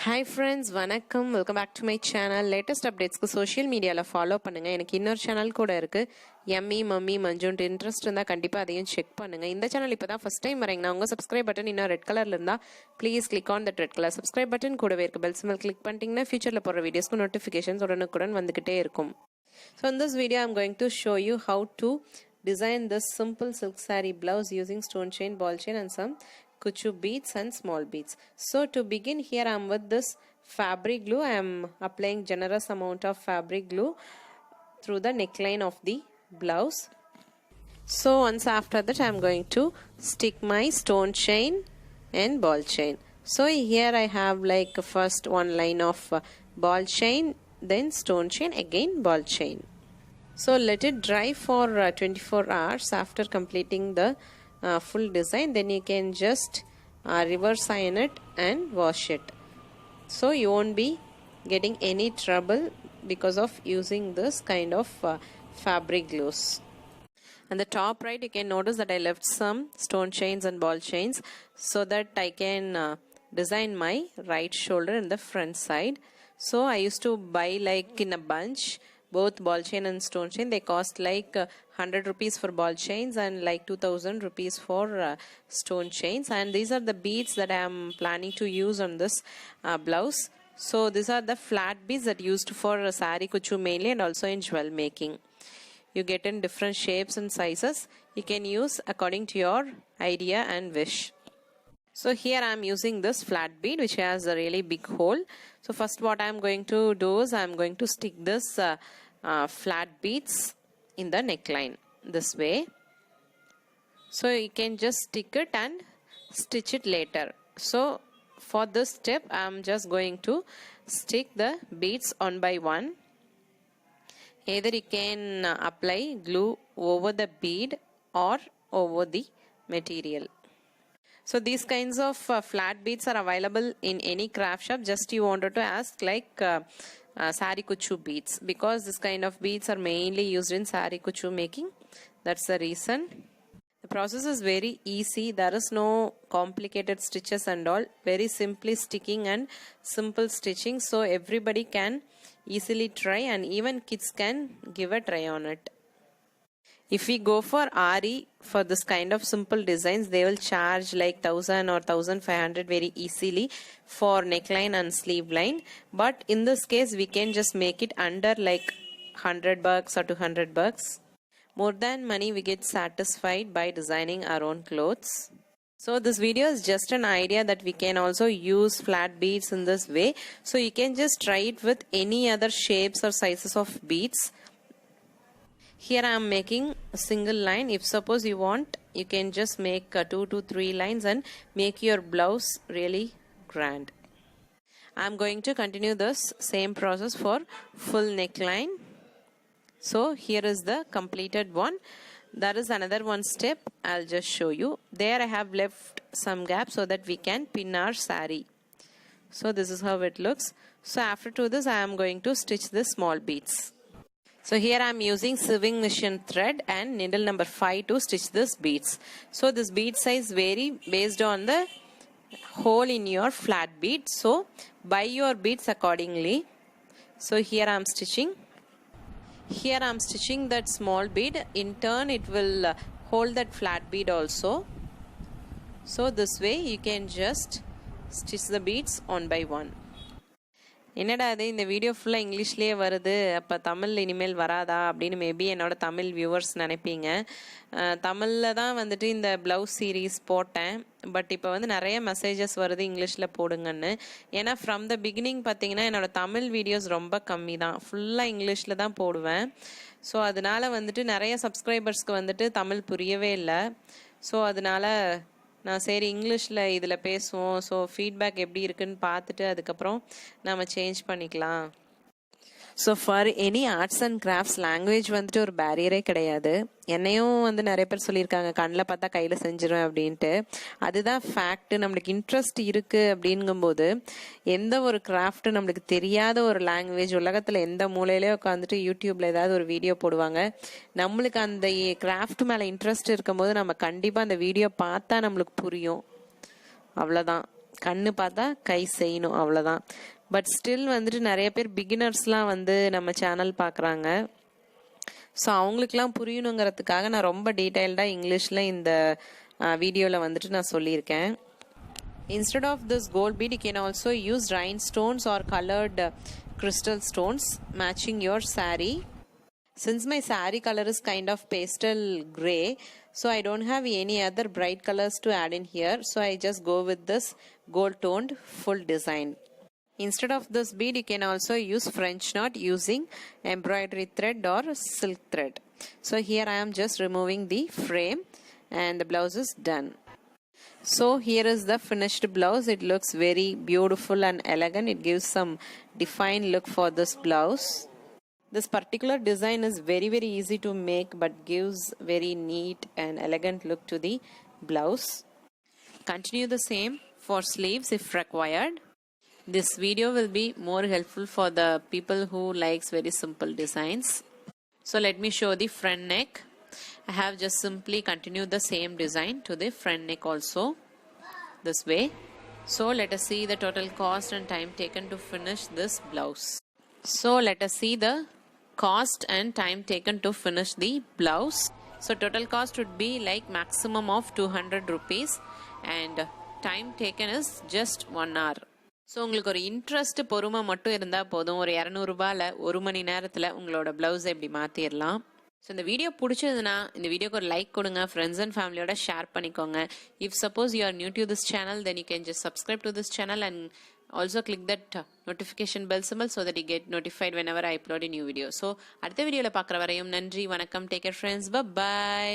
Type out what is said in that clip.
Hi friends, vanakkam. Welcome back to my channel. Latest updates ku social media la follow பண்ணுங்க. எனக்கு இன்னொரு channel கூட இருக்கு. Yummy Mummy Manjunt interest இருந்தா கண்டிப்பா அதையும் செக் பண்ணுங்க. இந்த channel இப்பதான் first time வரீங்கன்னா உங்க subscribe button இன்னும் red colorல இருந்தா please click on that red color subscribe button கூடவே இருக்க bell symbol click பண்ணிட்டீங்கன்னா futureல போற வீடியோஸ்க்கு notifications உடனுக்குடன் வந்துகிட்டே இருக்கும். So in this video I'm going to show you how to design this simple silk saree blouse using stone chain, ball chain and some Kuchu beads and small beads. So to begin, here I am with this fabric glue. I am applying generous amount of fabric glue through the neckline of the blouse. So once after that I am going to stick my stone chain and ball chain. So here I have like first one line of ball chain, then stone chain, again ball chain. So let it dry for 24 hours. After completing the full design, then you can just reverse iron it and wash it, so you won't be getting any trouble because of using this kind of fabric glues. And the top right you can notice that I left some stone chains and ball chains so that I can design my right shoulder in the front side. So I used to buy like in a bunch both ball chain and stone chain. They cost like 100 rupees for ball chains and like 2000 rupees for stone chains, and these are the beads that I am planning to use on this blouse. So these are the flat beads that used for saree kuchu mainly and also in jewel making. You get in different shapes and sizes. You can use according to your idea and wish. So here I am using this flat bead which has a really big hole. So first what I am going to do is I am going to stick this flat beads in the neckline this way. So you can just stick it and stitch it later. So for this step I am just going to stick the beads one by one. Either you can apply glue over the bead or over the material. So these kinds of flat beads are available in any craft shop. Just you wanted to ask like saree kuchu beads, because this kind of beads are mainly used in saree kuchu making. That's the reason. The process is very easy. There is no complicated stitches and all. Very simply sticking and simple stitching. So everybody can easily try, and even kids can give a try on it. If we go for Ari for this kind of simple designs, they will charge like 1000 or 1500 very easily for neckline and sleeve line. But in this case, we can just make it under like 100 bucks or 200 bucks. More than money, we get satisfied by designing our own clothes. So this video is just an idea that we can also use flat beads in this way. So you can just try it with any other shapes or sizes of beads. Here I am making a single line. If suppose you want, you can just make 2 to 3 lines and make your blouse really grand. I am going to continue this same process for full neckline. So here is the completed one. There is another one step. I'll just show you. There I have left some gap so that we can pin our saree. So this is how it looks. So after to this I am going to stitch the small beads. So here I am using sewing machine thread and needle number 5 to stitch this beads. So this bead size vary based on the hole in your flat bead. So buy your beads accordingly. So here I am stitching. Here I am stitching that small bead. In turn it will hold that flat bead also. So this way you can just stitch the beads one by one. என்னடா அது இந்த video ஃபுல்லாக இங்கிலீஷ்லேயே வருது, அப்போ தமிழ் இனிமேல் வராதா அப்படின்னு maybe என்னோட தமிழ் வியூவர்ஸ் நினைப்பீங்க. தமிழில் தான் வந்துட்டு இந்த ப்ளவுஸ் சீரீஸ் போட்டேன். பட் இப்போ வந்து நிறைய மெசேஜஸ் வருது இங்கிலீஷில் போடுங்கன்னு. ஏன்னா ஃப்ரம் த பிகினிங் பார்த்தீங்கன்னா என்னோட தமிழ் வீடியோஸ் ரொம்ப கம்மி தான், ஃபுல்லாக இங்கிலீஷில் தான் போடுவேன். ஸோ அதனால வந்துட்டு நிறைய சப்ஸ்கிரைபர்ஸ்க்கு வந்துட்டு தமிழ் புரியவே இல்லை. ஸோ அதனால நான் சரி இங்கிலீஷில் இதில் பேசுவோம். ஸோ ஃபீட்பேக் எப்படி இருக்குன்னு பார்த்துட்டு அதுக்கப்புறம் நம்ம சேஞ்ச் பண்ணிக்கலாம். So for any arts and crafts language வந்துட்டு ஒரு பேரியரே கிடையாது. என்னையும் வந்து நிறைய பேர் சொல்லியிருக்காங்க கண்ணில் பார்த்தா கையில் செஞ்சிடும் அப்படின்ட்டு. அதுதான் ஃபேக்ட். நம்மளுக்கு இன்ட்ரெஸ்ட் இருக்குது அப்படிங்கும்போது எந்த ஒரு கிராஃப்ட் நம்மளுக்கு தெரியாத ஒரு லாங்குவேஜ் உலகத்தில் எந்த மூலையிலே உட்காந்துட்டு யூடியூப்ல ஏதாவது ஒரு வீடியோ போடுவாங்க. நம்மளுக்கு அந்த கிராஃப்ட் மேலே இன்ட்ரெஸ்ட் இருக்கும்போது நம்ம கண்டிப்பாக அந்த வீடியோ பார்த்தா நம்மளுக்கு புரியும். அவ்வளோதான். கண்ணு பார்த்தா கை செய்யணும் அவ்வளோதான். பட் ஸ்டில் வந்துட்டு நிறைய பேர் பிகினர்ஸ்லாம் வந்து நம்ம சேனல் பார்க்குறாங்க. ஸோ அவங்களுக்குலாம் புரியணுங்கிறதுக்காக நான் ரொம்ப டீட்டெயில்டாக இங்கிலீஷில் இந்த வீடியோவில் வந்துட்டு நான் சொல்லியிருக்கேன். Instead of this gold bead, you can also use rhinestones or colored crystal stones matching your saree. Since my saree color is kind of pastel gray, so I don't have any other bright colors to add in here, so I just go with this gold toned full design. Instead of this bead, you can also use French knot using embroidery thread or silk thread. So here I am just removing the frame and the blouse is done. So here is the finished blouse. It looks very beautiful and elegant. It gives some defined look for this blouse. This particular design is very easy to make but gives very neat and elegant look to the blouse. Continue the same for sleeves if required. This video will be more helpful for the people who likes very simple designs. So let me show the front neck. I have just simply continued the same design to the front neck also this way. So let us see the total cost and time taken to finish this blouse. So let us see the cost and time taken to finish the blouse. So total cost would be like maximum of 200 rupees and time taken is just 1 hour. So உங்களுக்கு ஒரு interest பொறுமை மட்டும் இருந்தால் போதும், ஒரு 200 ரூபாயில் 1 மணி நேரத்தில் உங்களோட ப்ளவுஸை இப்படி மாற்றிடலாம். ஸோ இந்த வீடியோ பிடிச்சதுன்னா இந்த வீடியோக்கு ஒரு லைக் கொடுங்க, ஃப்ரெண்ட்ஸ் அண்ட் ஃபேமிலியோட ஷேர் பண்ணிக்கோங்க. If suppose you are new to this channel, then you can just subscribe to this channel and also click that notification bell symbol so that you get notified when ever I upload new video. So அடுத்த வீடியோவில் பார்க்குற வரையும் நன்றி, வணக்கம், take care friends, by.